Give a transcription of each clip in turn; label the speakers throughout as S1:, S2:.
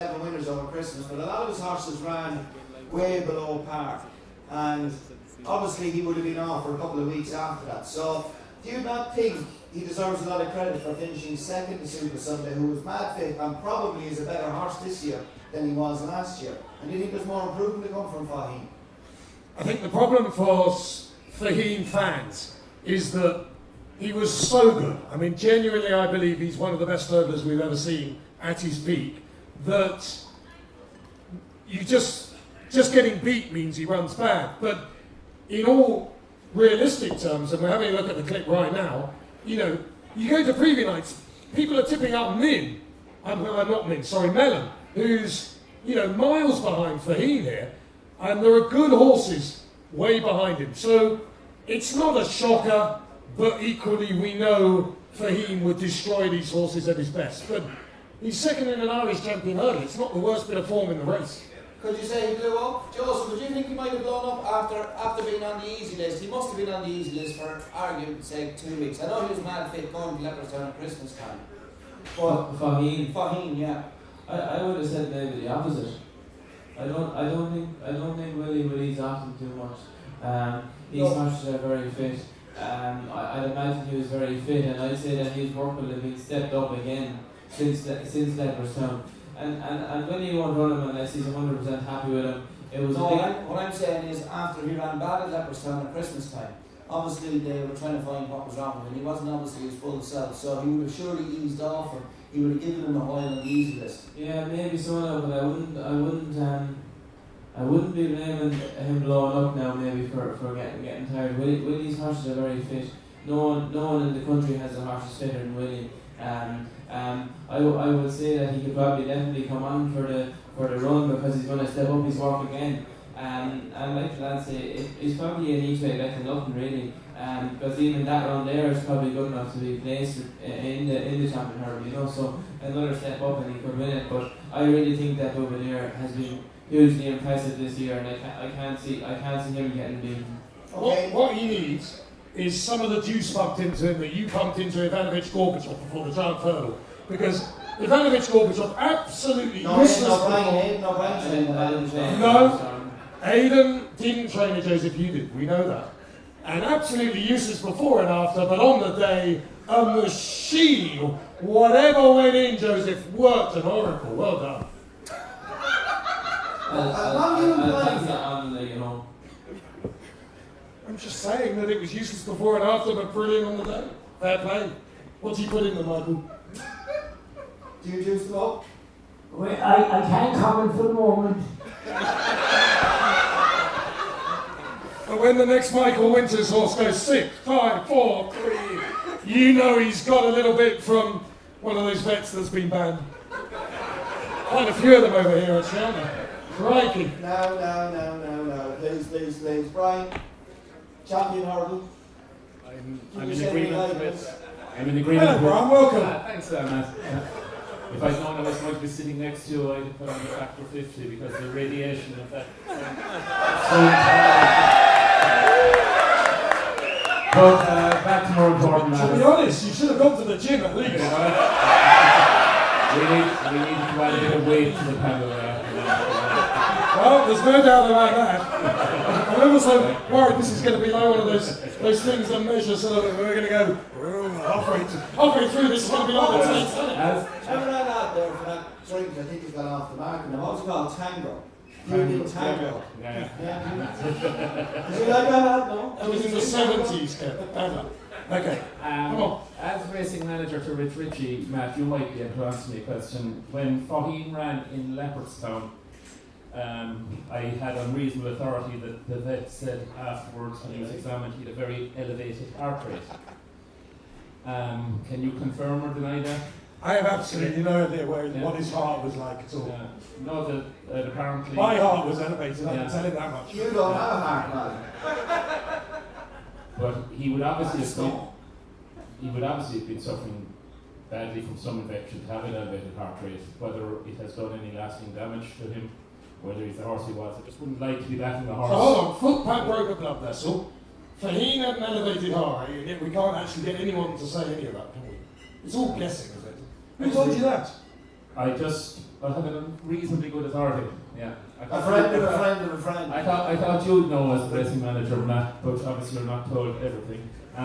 S1: 7 winners over Christmas, but a lot of his horses ran way below par, and obviously he would have been off for a couple of weeks after that. So do you not think he deserves a lot of credit for finishing second to Super Sunday, who was mad fit and probably is a better horse this year than he was last year? And do you think there's more improvement to come from Faheen?
S2: I think the problem for Faheen fans is that he was so good. I mean, genuinely, I believe he's one of the best hurdlers we've ever seen at his peak. That you just getting beat means he runs bad. But in all realistic terms, and we're having a look at the clip right now, you know, you go to preview nights, people are tipping up Mellon, who's, you know, miles behind Faheen here, and there are good horses way behind him. So it's not a shocker, but equally we know Faheen would destroy these horses at his best. But he's second in an Irish champion hurdle. It's not the worst bit of form in the race.
S1: Could you say he blew up? Joseph, would you think he might have blown up after being on the easy list? He must have been on the easy list for argument's sake 2 weeks. I know he was mad fit going to Leopardstown at Christmas time. But Faheen, yeah.
S3: I would have said maybe the opposite. I don't think Willie's off him too much. These horses are very fit. I'd imagine he was very fit, and I'd say that his work will have been stepped up again since Leopardstown. And Willie won't run him unless he's 100% happy with him.
S1: What I'm saying is, after he ran bad at Leopardstown at Christmas time, obviously they were trying to find what was wrong with him. He wasn't obviously his full self, so he would have surely eased off him. He would have given him a while on the easy list.
S3: Yeah, maybe so now, but I wouldn't be blaming him blowing up now maybe for getting tired. Willie's horses are very fit. No one in the country has a horse fitter than Willie. I would say that he could probably definitely come on for the run because he's going to step up his work again. And like the lads say, it's probably an each way back to nothing really. Because even that run there is probably good enough to be placed in the champion hurdle, you know. So another step up and he could win it. But I really think that Bouvier has been hugely impressive this year, and I can't see him getting beaten.
S2: Okay. What he needs is some of the juice pumped into him that you pumped into Ivanovic Gorbachev before the giant hurdle. Because Ivanovic Gorbachev absolutely useless Aidan didn't train at Joseph, you did, we know that. And absolutely useless before and after, but on the day, a machine. Whatever went in, Joseph worked an oracle. Well done. I'm just saying that it was useless before and after, but brilliant on the day. Fair play. What's he put in there, Michael?
S1: Do you juice them up?
S4: Well, I can't comment for the moment.
S2: But when the next Michael Winters horse goes 6, 5, 4, 3, you know he's got a little bit from one of those vets that's been banned. Quite a few of them over here at Cheltenham. Crikey.
S1: No. Please. Brian, champion hurdle.
S5: I'm in agreement with.
S2: Hello, Brian, welcome.
S5: Thanks, Matt. If I'd known I was going to be sitting next to you, I'd have put on the factor 50 because the radiation of that. But back to more important matters.
S2: To be honest, you should have gone to the gym at least.
S5: We need to add a bit of weight to the panel.
S2: Well, there's no doubt about that. I'm ever so worried this is going to be like one of those things that measure so that we're going to go halfway through this is going to be like the taste.
S1: Remember that out there for that drink I think he's gone off the market now. What's it called? Tango. Tango.
S5: Yeah.
S1: Did you like that? No?
S2: It was in the 70s, Kev. Okay, come on.
S5: As racing manager to Rich Ritchie, Matt, you might be able to answer me a question. When Faheen ran in Leopardstown, I had on reasonable authority that the vet said afterwards when he was examined he had a very elevated heart rate. Can you confirm or deny that?
S2: I have absolutely no idea what his heart was like at all.
S5: No, that apparently...
S2: My heart was elevated, I can tell him that much.
S1: You don't have a heart, man.
S5: But he would obviously have been suffering badly from some infection to have an elevated heart rate. Whether it has done any lasting damage to him, whether he's the horse he was, I just wouldn't like to be backing the horse.
S2: So hold on, footpad broke a blood vessel. Faheen had an elevated heart rate, and yet we can't actually get anyone to say any of that, can we? It's all guessing, is it? Who told you that?
S5: I just but have a reasonably good authority. Yeah.
S1: A friend of a friend of a friend.
S5: I thought you'd know as the racing manager, Matt, but obviously you're not told everything. I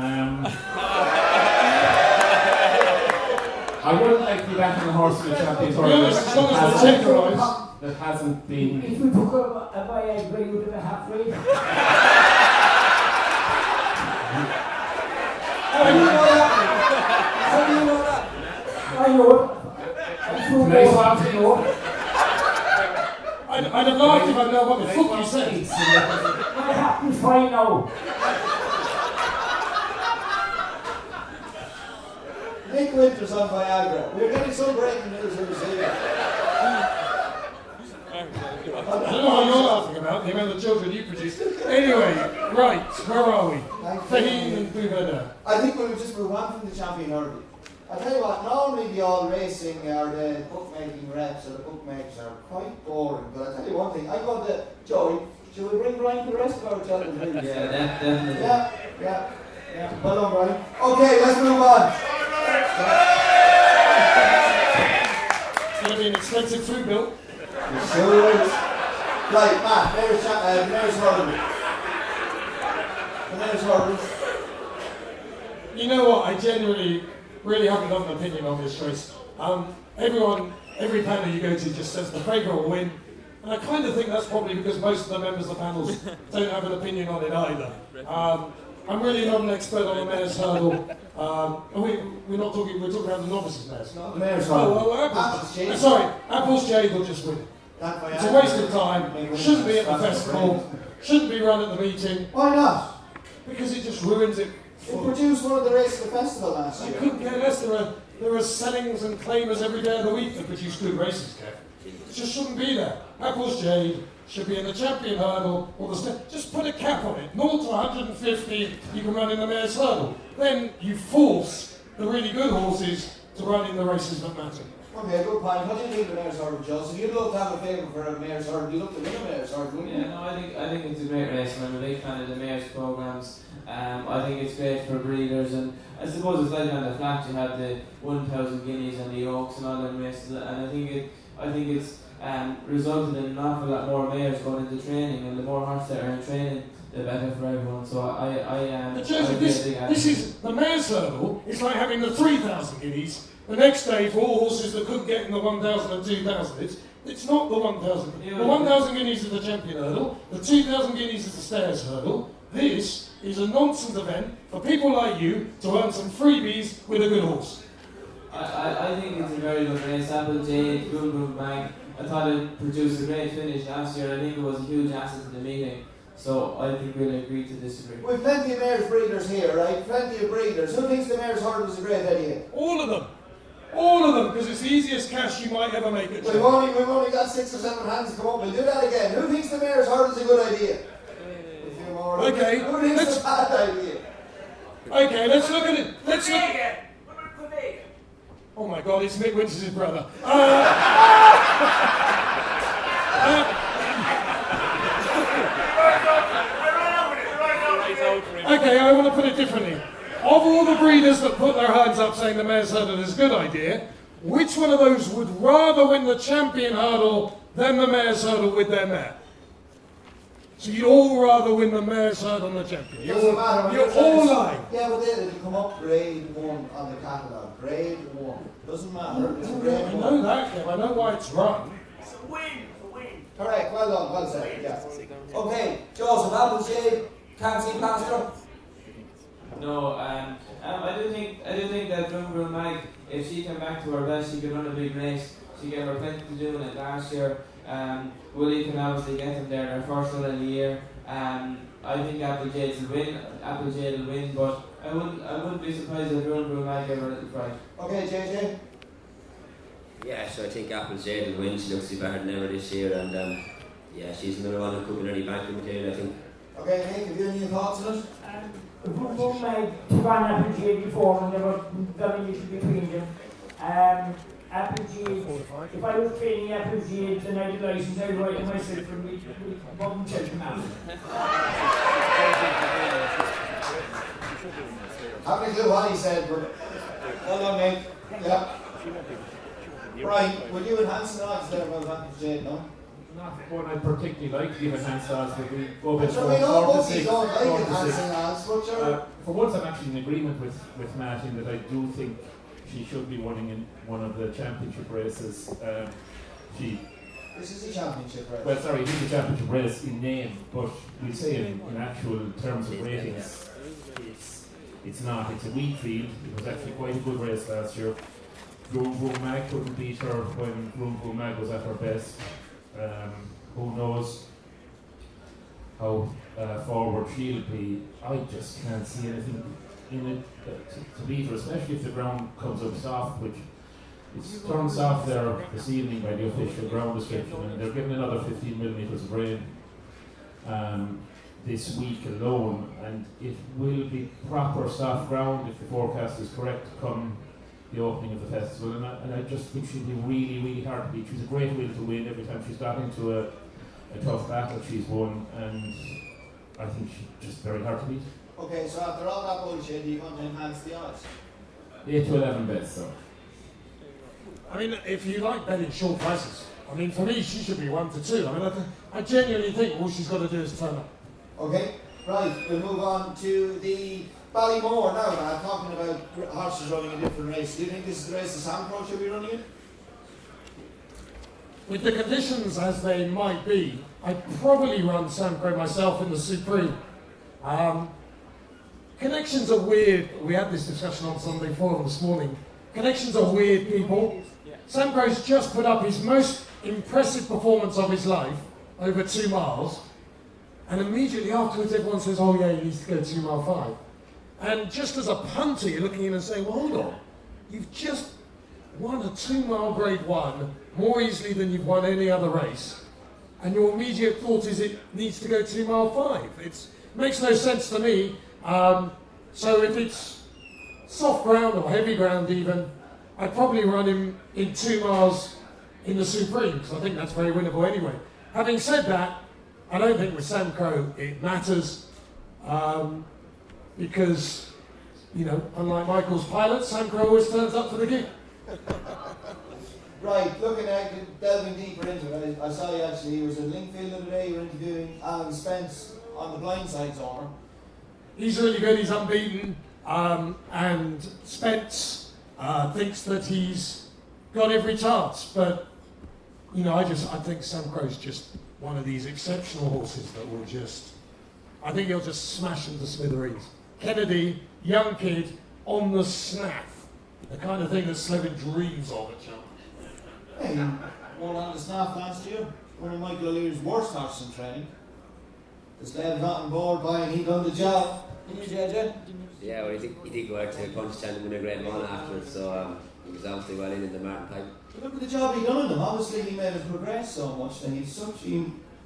S5: would like to be back in the horse in the Champions that hasn't been.
S4: If we took a Viagra, you would have a half rate.
S1: How do you know that? How do you know that?
S4: I know it.
S2: I'd have laughed if I know what the fuck you said.
S4: My captain's fine now.
S1: Nick Winters on Viagra. We're getting some breaking news in this evening.
S2: I don't know what you're laughing about, the amount of children you produced. Anyway, right, where are we? Faheen and Buvada.
S1: I think we'll just move on from the champion hurdle. I'll tell you what, normally the all racing or the bookmaking reps or the bookmakers are quite boring, but I'll tell you one thing, I go to Joey, should we bring Brian to the rest of our Cheltenham?
S3: Yeah, definitely.
S1: Yeah. Well done, Brian. Okay, let's move on.
S2: It's going to be an expensive food bill.
S1: Sure is. Right, Matt, the mayor's hurdle. The mayor's hurdle.
S2: You know what, I genuinely really haven't got an opinion on this race. Every panel you go to just says the favourite will win. And I kind of think that's probably because most of the members of the panels don't have an opinion on it either. I'm really not an expert on the mayor's hurdle. We're talking about the novices mares.
S1: Not the mayor's hurdle. Apples Jade.
S2: Sorry, Apples Jade will just win it. It's a waste of time. Shouldn't be at the festival. Shouldn't be run at the meeting.
S1: Why not?
S2: Because it just ruins it.
S1: It produced one of the races at the festival last
S2: I
S1: year.
S2: couldn't care less. There are sellings and claimers every day of the week that produce good races, Kev. It just shouldn't be there. Apples Jade should be in the champion hurdle or just put a cap on it. 0 to 150 you can run in the mayor's hurdle. Then you force the really good horses to run in the races that matter.
S1: Okay, good point. What do you think of the mayor's hurdle, Joseph? You'd love to have a favour for a mayor's hurdle. You'd love to win a mayor's hurdle, wouldn't you?
S3: Yeah, no, I think it's a great race, and I'm a big fan of the mayor's programs. I think it's great for breeders, and I suppose it's like on the flat you have the 1,000 guineas and the Oaks and all them races, and I think it's resulted in an awful lot more mares going into training, and the more horses that are in training, the better for everyone. So
S2: But Joseph, this is the mayor's hurdle. It's like having the 3,000 guineas the next day for all horses that couldn't get in the 1,000 and 2,000. It's not the 1,000. The 1,000 guineas is the champion hurdle. The 2,000 guineas is the stairs hurdle. This is a nonsense event for people like you to earn some freebies with a good horse.
S3: I think it's a very good race. Apple Jade, Boom Bank. I thought it produced a great finish last year. I think it was a huge asset to the meeting. So I think we'll agree to disagree.
S1: We've plenty of mares breeders here, right? Plenty of breeders. Who thinks the mayor's hurdle is a great idea?
S2: All of them. All of them, because it's the easiest cash you might ever make at
S1: We've only got 6 or 7 hands to come up. We'll do that again. Who thinks the mayor's hurdle is a good idea? A few more.
S2: Okay.
S1: Who thinks it's a bad idea?
S2: Okay, let's look at it. Let's look at it. Oh my God, it's Mick Winters' brother. Okay, I want to put it differently. Of all the breeders that put their hands up saying the mayor's hurdle is a good idea, which one of those would rather win the champion hurdle than the mayor's hurdle with their mare? So you'd all rather win the mayor's hurdle than the champion.
S1: Doesn't matter.
S2: You're all lying.
S1: Yeah, but it'll come up grade 1 on the catalogue. Grade 1. Doesn't matter. It's a grade
S2: I
S1: 1.
S2: know that, Kev. I know why it's wrong.
S6: It's a win.
S1: Correct. Well done. Well said. Yeah. Okay. Joseph, Apple Jade. Can't see Pastor.
S3: No, I do think that Boom Mag, if she came back to her best, she could run a big race. She gave her plenty to do in it last year. Willie can obviously get them there, their first run of the year. I think Apple Jade will win, but I wouldn't be surprised if Boom Mag gave her a little fright.
S1: Okay, JJ.
S7: Yeah, so I think Apple Jade will win. She looks to be better than ever this year, and yeah, she's another one who could be any banking material, I think.
S1: Okay, Nick, have you any thoughts on it?
S4: Boom Mag took on Apple Jade before and there was very little between them. Apple Jade, if I was training Apple Jade and I had a license, I'd write it myself from Bob Cheltenham.
S1: I haven't a clue what he said, but well done, mate. Yeah. Brian, will you enhance the odds there about Apple Jade, no?
S5: Not one I particularly like to give enhanced odds, but we go a bit
S1: So we know
S5: 4 to
S1: bookies
S5: 6.
S1: don't like
S5: 4 to 6.
S1: enhancing odds, but you're...
S5: For once, I'm actually in agreement with Matt in that I do think she should be winning in one of the championship races.
S1: This is a championship race.
S5: Well, sorry, it is a championship race in name, but we say in actual terms of ratings, it's not. It's a weak field. It was actually quite a good race last year. Vroom Vroom Mag couldn't beat her when Vroom Vroom Mag was at her best. Who knows how forward she'll be. I just can't see anything in it to beat her, especially if the ground comes up soft, which it's turned soft there this evening by the official ground description, and they're given another 15 millimetres of rain this week alone, and it will be proper soft ground if the forecast is correct come the opening of the festival, and I just think she'll be really, really hard to beat. She's a great will to win. Every time she's got into a tough battle, she's won, and I think she's just very hard to beat.
S1: Okay, so after all that bullshit, you want to enhance the odds?
S5: 8 to 11 bets, so.
S2: I mean, if you like betting short prices, I mean, for me, she should be 1 to 2. I mean, I genuinely think all she's got to do is turn up.
S1: Okay, right, we'll move on to the Ballymore now, man. Talking about horses running a different race. Do you think this is the race the Sam Crow should be running in?
S2: With the conditions as they might be, I'd probably run Sam Crow myself in the Supreme. Connections are weird. We had this discussion on Sunday Forum this morning. Connections are weird people. Sam Crow's just put up his most impressive performance of his life, over 2 miles, and immediately afterwards everyone says, oh yeah, he needs to go 2 mile 5. And just as a punter, you're looking in and saying, well, hold on, you've just won a 2 mile grade 1 more easily than you've won any other race, and your immediate thought is it needs to go 2 mile 5. It makes no sense to me. So if it's soft ground or heavy ground even, I'd probably run him in 2 miles in the Supreme, because I think that's very winnable anyway. Having said that, I don't think with Sam Crow it matters, because, you know, unlike Michael's pilot, Sam Crow always turns up for the gig.
S1: Right, looking at delving deeper into it, I saw you actually, you was in Linkfield the other day, you were interviewing Alan Spence on the Blindsides owner.
S2: He's really good, he's unbeaten, and Spence thinks that he's got every chance, but, you know, I think Sam Crow's just one of these exceptional horses that will just, I think he'll just smash them to smithereens. Kennedy, young kid, on the snap, the kind of thing that Slevin dreams of at Cheltenham.
S1: Hey, he won on the snap last year, one of Michael O'Leary's worst horses in training. The Slev got on board by and he done the job. Didn't you, JJ?
S7: Yeah, well, he did go out to Punchestown and win a great one afterwards, so he was obviously well in the Martin Pipe.
S1: But look at the job he done in them. Obviously he made him progress so much and he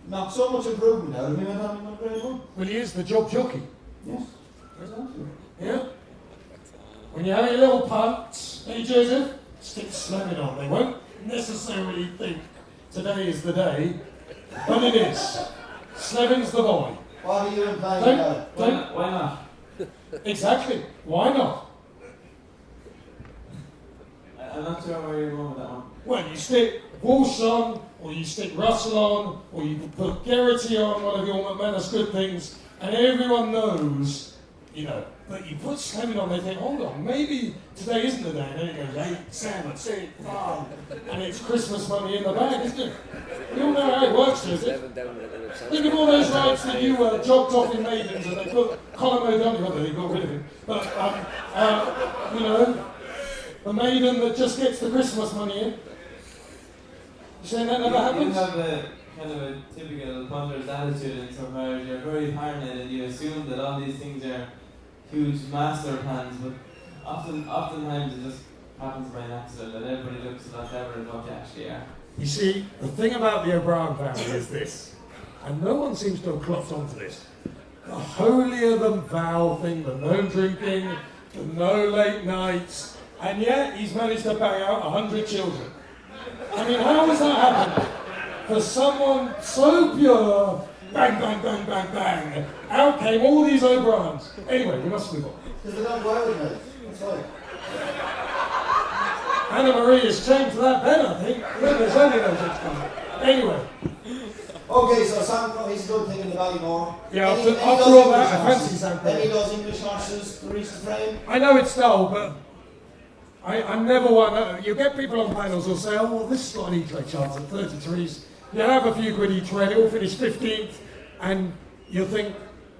S1: knocked so much improvement out of him, he went on and won grade 1.
S2: Well, he is the job jockey.
S1: Yes, exactly.
S2: Yeah? When you have your little punts, hey Joseph, stick Slevin on. They won't necessarily think today is the day, but it is. Slevin's the boy.
S1: What are you implying now?
S3: Why not?
S2: Exactly. Why not?
S3: I'm not sure where you're going with that one.
S2: Well, you stick Walsh on, or you stick Russell on, or you put Geraghty on, one of your McManus good things, and everyone knows, you know, but you put Slevin on, they think, hold on, maybe today isn't the day, and then it goes 8, 7, 6, 5, and it's Christmas money in the bag, isn't it? You all know how it works, does it? Think of all those rides that you jogged off in Maidens and they put Colin O'Donnell, whether they got rid of him, but, you know, the maiden that just gets the Christmas money in. You saying that never happens?
S3: You have a kind of a typical punter's attitude insofar as you're very paranoid and you assume that all these things are huge master plans, but oftentimes it just happens by an accident and everybody looks a lot cleverer than what they actually are.
S2: You see, the thing about the O'Brien family is this, and no one seems to have clocked onto this. The holier than thou thing, the no drinking, the no late nights, and yet he's managed to bang out 100 children. I mean, how has that happened? For someone so pure, bang, bang, bang, bang, bang, out came all these O'Briens. Anyway, we must move on.
S1: Because they're not wild enough. That's why.
S2: Anna Marie has changed that bet, I think. There's only no such thing. Anyway.
S1: Okay, so Sam Crow, he's a good thing in the Ballymore.
S2: Yeah,
S1: Any-
S2: after
S1: any
S2: all
S1: those
S2: that,
S1: English
S2: I fancy
S1: horses?
S2: Sam Crow.
S1: Any of those English horses to reach the frame?
S2: I know it's dull, but I never want. You get people on panels who'll say, oh, well, this has got an each-way chance at 33s. You'll have a few quid each way, they'll finish 15th, and you'll think,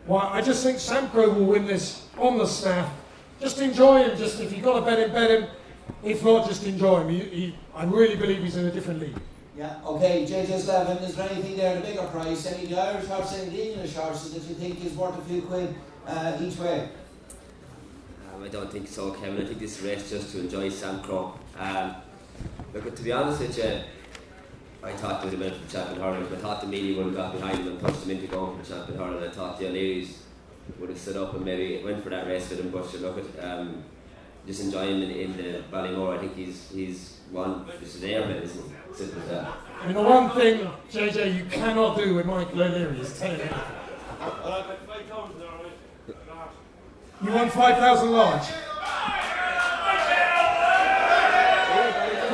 S2: well, I just think Sam Crow will win this on the snap. Just enjoy him, just if you've got to bet him. If not, just enjoy him. I really believe he's in a different league.
S1: Yeah, okay, JJ's 11, is there anything there at a bigger price? Any of the Irish horses, any of the English horses that you think is worth a few quid each way?
S7: I don't think so, Kevin. I think this race just to enjoy Sam Crow. Look, to be honest with you, I thought they would have been from Champion Hurling. I thought the media would have got behind them and pushed them into going for Champion Hurling. I thought the O'Learys would have stood up and maybe went for that race with him, but look at just enjoy him in the Ballymore. I think he's one, just an airman, isn't he? Simple as that.
S2: I mean, the one thing, JJ, you cannot do with Michael O'Leary is tell him anything. You want 5,000 large?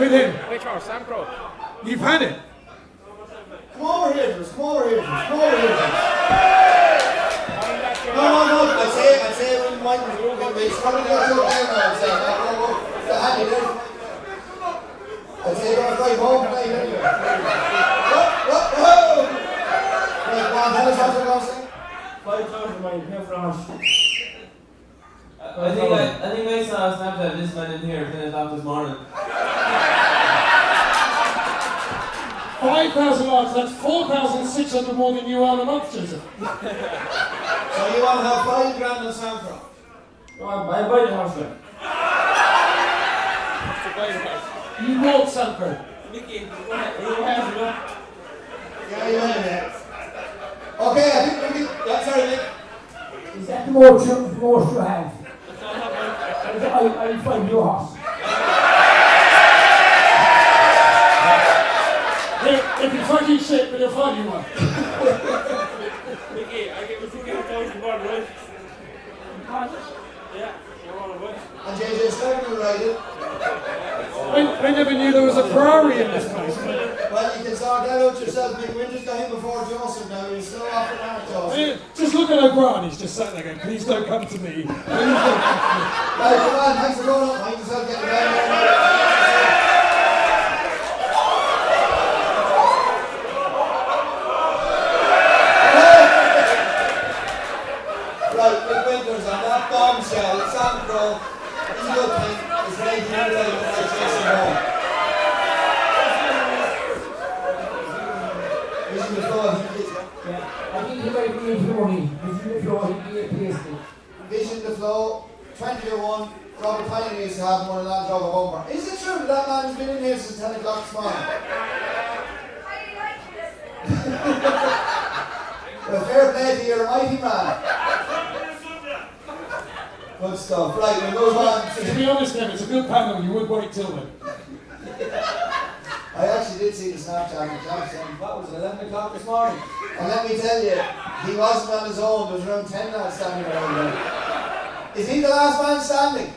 S2: With him?
S6: Which horse? Sam Crow?
S2: You've had it.
S1: Come over here, Bruce, come over here, Bruce, come over here, Bruce. No, I'd say when it's coming out to I'd say, no, the happy there. I'd say don't drive home tonight anyway. Whoa! Right, go on, tell us what you're going to say.
S4: 5,000 miles, no France.
S3: I think I saw a Snapchat of this man in here at 10 o'clock this morning.
S2: 5,000 large, that's 4,600 more than you earn a month, Joseph.
S1: So you want to have 5 grand on Sam Crow?
S4: I buy the horse then.
S2: You bought Sam Crow.
S4: Mickey, you have it up.
S1: Yeah, you have it. Okay, I think we can, sorry, Nick.
S4: Is that the most you have? I'll find your horse.
S2: If you fucking shit, but they'll find you one.
S6: Mickey, I give you 2,000 more, right? Yeah, you're on a way.
S1: And JJ Sterling will ride it.
S2: I never knew there was a Ferrari in this place.
S1: Well, you can sort that out yourself. Nick Winters got him before Joseph now. He's still off and out, Joseph.
S2: Just look at O'Brien, he's just sat there going, please don't come to me. Please don't come to me.
S1: Right, come on, thanks for going up. Mind yourself getting down there. Right, Nick Winters on that bombshell. Sam Crow, he's a good thing. He's ready to move out and chasing home. Vision the floor, he is.
S4: Yeah, I think he might be into money. Vision the floor, he'd be a pasty.
S1: Vision the flow, 20 to 1. Robert Pioneer used to have one of that drove a bumper. Is it true that that man has been in here since 10 o'clock this morning? Well, fair play to your mighty man. Good stuff. Right, we'll move on
S2: To
S1: to...
S2: be honest, Kevin, it's a good panel, you would wait till then.
S1: I actually did see the Snapchat of Jackson. What was it, 11 o'clock this morning? And let me tell you, he wasn't on his own. There was around 10 lads standing around there. Is he the last man standing?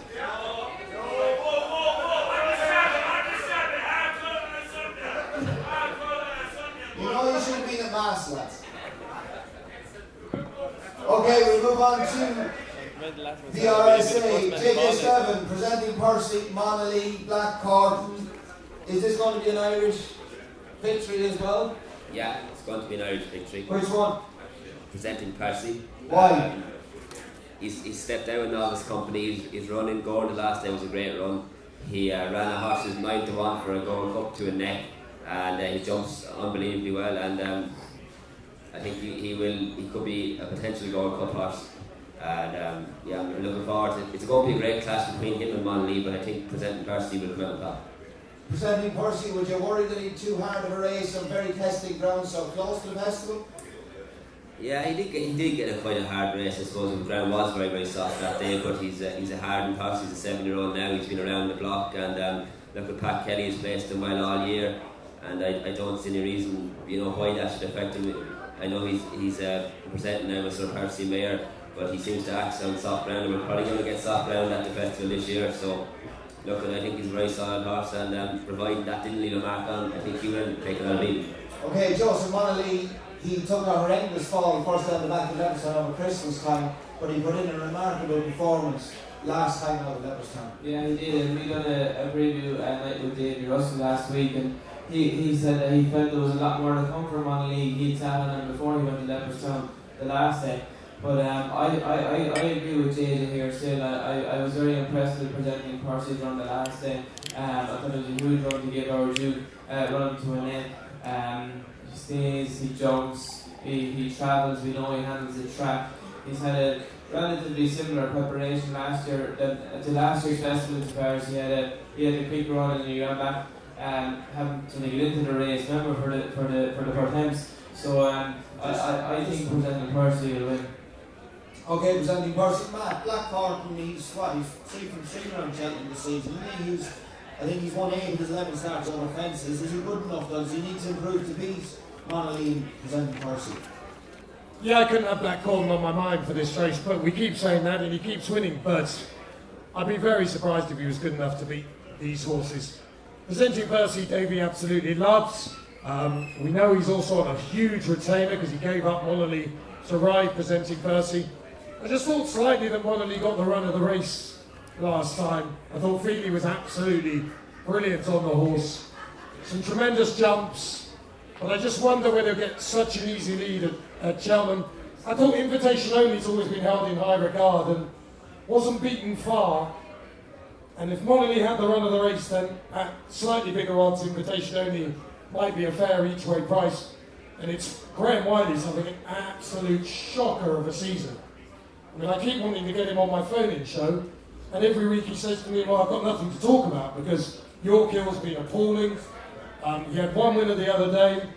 S1: You know you should have been at Mass, lads. Okay, we'll move on to the RSA. JJ7 presenting Percy, Monolly, Black Cordon. Is this going to be an Irish victory as well?
S7: Yeah, it's going to be an Irish victory.
S1: Which one?
S7: Presenting Percy.
S1: Why?
S7: He's stepped out in novice company. He's running. Gordon the last day was a great run. He ran a horse's 9 to 1 for a Gold Cup to a neck, and he jumps unbelievably well. And I think he could be a potential Gold Cup horse. And yeah, I'm looking forward to it. It's going to be a great clash between him and Monolly, but I think Presenting Percy will come out on top.
S1: Presenting Percy, would you worry that he'd too hard of a race on very testing ground so close to the festival?
S7: Yeah, he did get quite a hard race. I suppose the ground was very, very soft that day, but he's a hardened horse. He's a 7-year-old now. He's been around the block, and look at Pat Kelly has placed him well all year, and I don't see any reason why that should affect him. I know he's presenting now with Sir Percy Mayer, but he seems to act on soft ground, and we're probably going to get soft ground at the festival this year. So look, and I think he's a very solid horse, and providing that didn't leave a mark on, I think he will take it on lead.
S1: Okay, Joseph Monaghan, he took a horrendous fall first down the back of Leopardstown over Christmas time, but he put in a remarkable performance last time out of Leopardstown.
S3: Yeah, he did, and we done a preview night with Davy Russell last week, and he said that he felt there was a lot more to come from on league. He'd sat on him before he went to Leopardstown the last day. But I agree with JJ here still. I was very impressed with presenting Percy's run the last day. I thought it was a huge run to give our due run to an end. He stays, he jumps, he travels, we know he handles the track. He's had a relatively similar preparation last year to last year's festival as far as he had a quick run and he ran back having to get into the race, remember, for the Pertemps. So I think presenting Percy will win.
S1: Okay, presenting Percy, Matt Blackthorne, he's 3 from 3 around Cheltenham this season. I think he's won 8 of his 11 starts over fences. Is he good enough? Does he need to improve to beat Monaghan presenting Percy?
S2: Yeah, I couldn't have Blackthorne on my mind for this race, but we keep saying that and he keeps winning. But I'd be very surprised if he was good enough to beat these horses. Presenting Percy, Davey absolutely loves. We know he's also on a huge retainer because he gave up Monaghan to ride Presenting Percy. I just thought slightly that Monaghan got the run of the race last time. I thought Feely was absolutely brilliant on the horse. Some tremendous jumps, but I just wonder whether he'll get such an easy lead at Cheltenham. I thought Invitation Only's always been held in high regard and wasn't beaten far. And if Monaghan had the run of the race, then at slightly bigger odds, Invitation Only might be a fair each way price. And it's Graham Wiley's having an absolute shocker of a season. I mean, I keep wanting to get him on my phone-in show, and every week he says to me, well, I've got nothing to talk about because York Hill's been appalling. He had one winner the other day,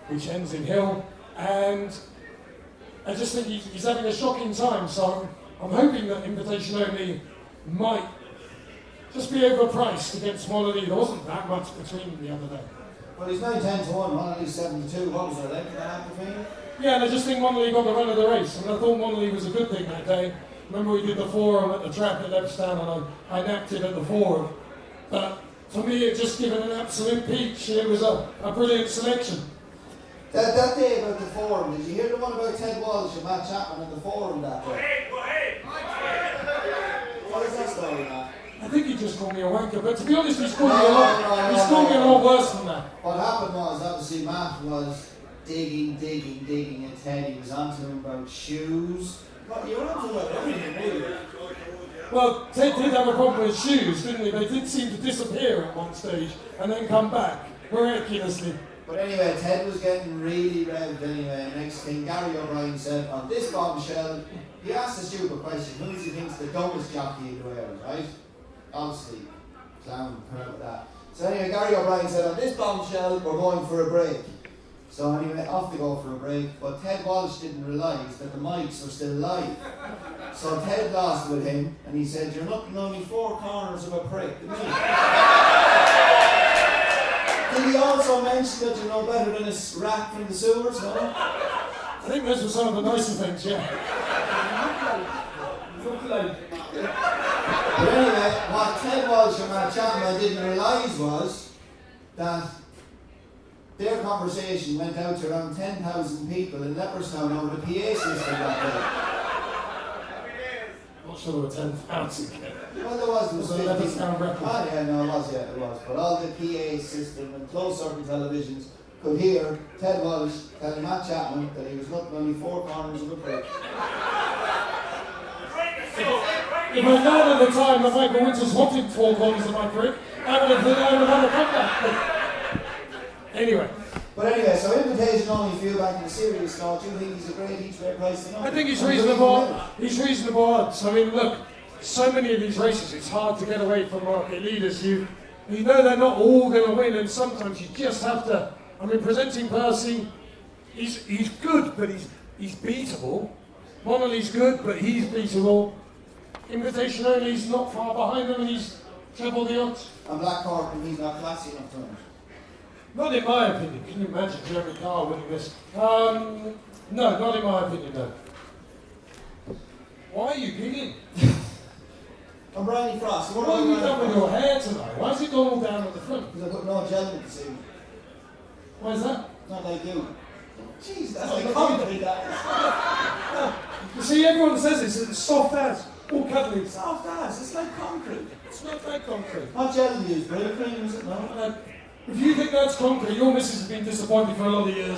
S2: which ends in Hill, and I just think he's having a shocking time, so I'm hoping that Invitation Only might just be overpriced against Monaghan. There wasn't that much between them the other day.
S1: Well, he's now 10-1, Monaghan's 7-2. What was there, 11.5 between them?
S2: Yeah, and I just think Monaghan got the run of the race, and I thought Monaghan was a good thing that day. Remember we did the forum at the track at Leopardstown, and I napped it at the forum. But for me, it just given an absolute peach. It was a brilliant selection.
S1: That day about the forum, did you hear the one about Ted Walsh and Matt Chapman in the forum that day? What is that story, Matt?
S2: I think he just called me a wanker, but to be honest, he's called me a lot worse than that.
S1: What happened was, obviously, Matt was digging, and Ted, he was onto him about shoes. What, you were onto about everything, really?
S2: Well, Ted did have a problem with shoes, didn't he? They did seem to disappear at one stage and then come back, miraculously.
S1: But anyway, Ted was getting really revved anyway. Next thing, Gary O'Brien said, on this bombshell, he asked a stupid question, who does he think's the dumbest jockey in the world, right? Obviously, clown, heard of that. So anyway, Gary O'Brien said, on this bombshell, we're going for a break. So anyway, off they go for a break, but Ted Walsh didn't realise that the mics were still live. So Ted lost with him, and he said, you're looking only 4 corners of a prick, didn't he? Did he also mention that you're no better than a rat from the sewers, no?
S2: I think those were some of the nicer things, yeah.
S1: But anyway, what Ted Walsh and Matt Chapman didn't realise was that their conversation went out to around 10,000 people in Leopardstown over the PA system that day.
S2: Not sure there were 10,000 yet.
S1: Well, there was
S2: 50. Leopardstown record.
S1: Ah, yeah, no, it was. But all the PA system and closed circuit televisions could hear Ted Walsh telling Matt Chapman that he was looking only 4 corners of a prick.
S2: If I'd known at the time that Michael Winters wanted 4 corners of my prick, I would have had a comeback. Anyway.
S1: But anyway, so Invitation Only, if you back in the serious note, do you think he's a great each way price to know?
S2: I think he's reasonable. He's reasonable odds. I mean, look, so many of these races, it's hard to get away from market leaders. You know they're not all going to win, and sometimes you just have to. I mean, Presenting Percy, he's good, but he's beatable. Monaghan's good, but he's beatable. Invitation Only, he's not far behind them, and he's treble the odds.
S1: And Blackthorne, he's not classy enough to win.
S2: Not in my opinion. Can you imagine Jeremy Carr winning this? No, not in my opinion, no. Why are you giggling?
S1: I'm Brian Frost.
S2: What have you done with your hair tonight? Why is it gone all down at the front?
S1: Because I put no gel in it this evening.
S2: Why is that?
S1: Not like you. Jeez, that's like concrete, that is.
S2: You see, everyone says it's soft as. All cuddly.
S1: Soft ass, it's like concrete.
S2: It's not like concrete.
S1: What gel do you use? Brill cream, is it? No?
S2: If you think that's concrete, your missus has been disappointed for a lot of years.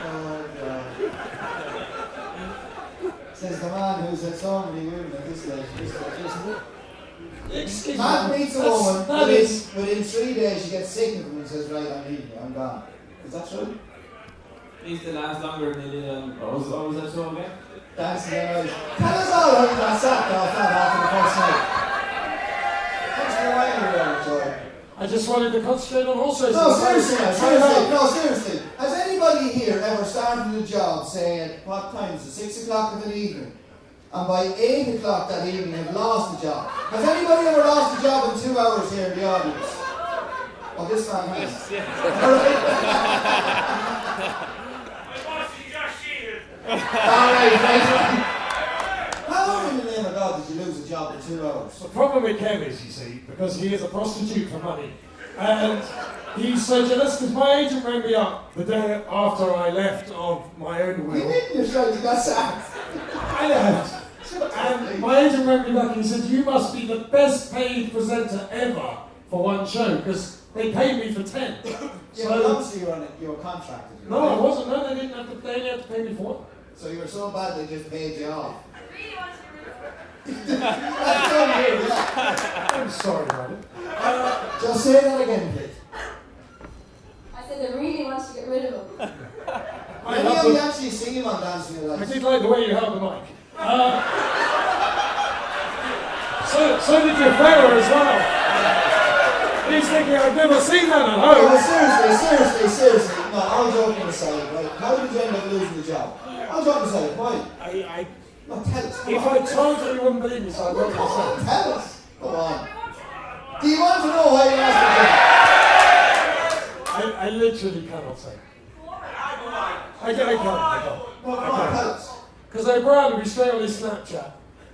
S1: Oh, God. Says the man who's had so many women at this age.
S2: Excuse
S1: Man
S2: me.
S1: meets a woman,
S2: That is.
S1: within 3 days she gets sick of him and says, right, I'm leaving you, I'm gone. Is that true?
S3: Needs to last longer than they did on. What was that show again?
S1: Dancing the Eyes. Tell us all how you got sacked off that after the first night. Thanks for reminding me of it, Joy.
S2: I just wanted to concentrate on horse racing.
S1: No, seriously. Has anybody here ever started a job saying, what time is it, 6 o'clock in the evening? And by 8 o'clock that evening have lost the job. Has anybody ever lost a job in 2 hours here in the audience? Oh, this man has. Alright, right. How in the name of God did you lose a job in 2 hours?
S2: The problem with Kev is, you see, because he is a prostitute for money, and he's so jealous because my agent rang me up the day after I left of my own
S1: You
S2: will.
S1: didn't, you're trying to get sacked.
S2: I left. And my agent rang me back and he said, you must be the best paid presenter ever for one show, because they paid me for 10.
S1: Yeah, but obviously you were contracted.
S2: No, I wasn't. No, they didn't have to. They only had to pay me for it.
S1: So you were so bad they just paid you off.
S8: I really want to
S1: That's so weird, yeah.
S2: I'm sorry about it.
S1: Just say that again, please.
S8: I said I really want to get rid of him.
S2: I
S1: Maybe
S2: love
S1: you
S2: the-
S1: actually sing him on Dancing with the
S2: I
S1: Lights.
S2: did like the way you held the mic. So did your fella as well. He's thinking, I've never seen that at
S1: No,
S2: home.
S1: seriously. No, all joking aside, right? How did you end up losing the job? All joking aside, why? No, tell us.
S2: If I told you, you wouldn't believe me, so I wrote myself.
S1: Tell us. Go on. Do you want to know why you lost
S2: I literally cannot say. I can't.
S1: the job? No, come on, tell us.
S2: Because I browed me straight on his Snapchat.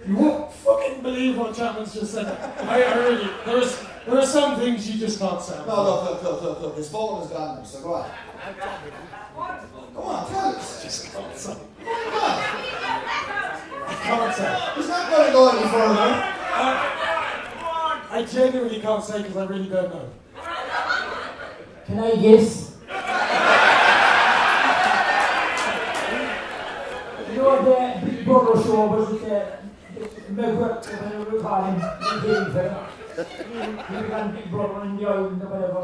S2: You won't fucking believe what Chapman's just said. I really, there are some things you just can't say.
S1: No, look. His phone is gone now, so go on. Come on, tell us.
S2: Just can't say.
S1: Come on.
S2: I can't say.
S1: He's not going to go any further.
S2: I genuinely can't say because I really don't know.
S4: Can I guess? You know the Big Brother show was it whatever we call him, the game fella. He began Big Brother in the island or whatever.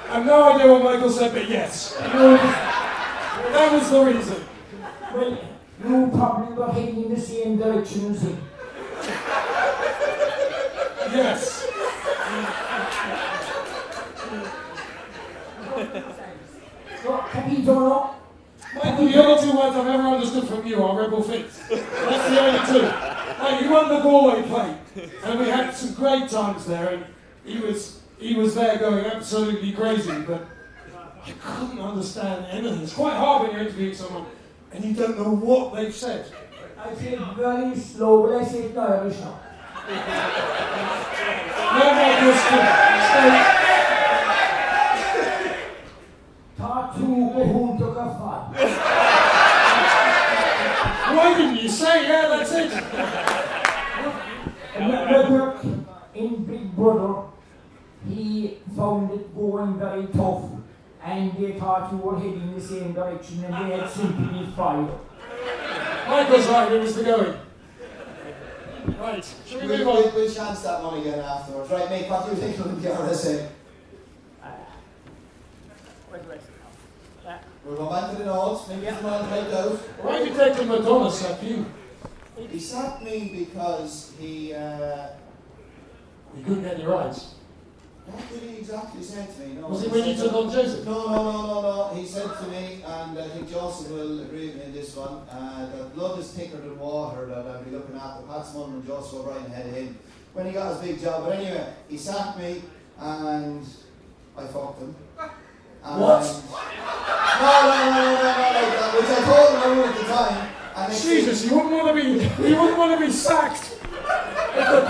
S2: I have no idea what Michael said, but yes. That was the reason.
S4: Well, you probably were heading in the same direction as him.
S2: Yes.
S4: So, Capito, no?
S2: Michael, the only two words I've ever understood from you are rebel feet. That's the only two. Like, you won the Galway plate, and we had some great times there, and he was there going absolutely crazy, but I couldn't understand anything. It's quite hard when you're interviewing someone and you don't know what they've said.
S4: I say it very slow, but I say it in Irish now.
S2: No, Michael, stay.
S4: Tatu Behunto Kafan.
S2: Why didn't you say, yeah, that's it?
S4: Network in Big Brother, he found it going very tough, and they thought you were heading in the same direction, and they had simply fired.
S2: Michael's right, it was the going. Right, shall we move on?
S1: We'll chance that one again afterwards. Right, mate, what do you think of the RSA? We'll go back to the notes, maybe someone helped out.
S2: Why did Declan Madonna sack you?
S1: He sacked me because he,
S2: You couldn't get your rights.
S1: what did he exactly say to me? No,
S2: Was it
S1: he
S2: when you
S1: said
S2: took on Joseph?
S1: No. He said to me, and I think Joseph will agree with me in this one, that blood is thicker than water, that I'll be looking after Pat Smullen and Joseph O'Brien ahead of him when he got his big job. But anyway, he sacked me, and I fucked him. And
S2: What?
S1: No, like that, which I told him I would at the time, And next
S2: Jesus, you wouldn't want to be sacked. If the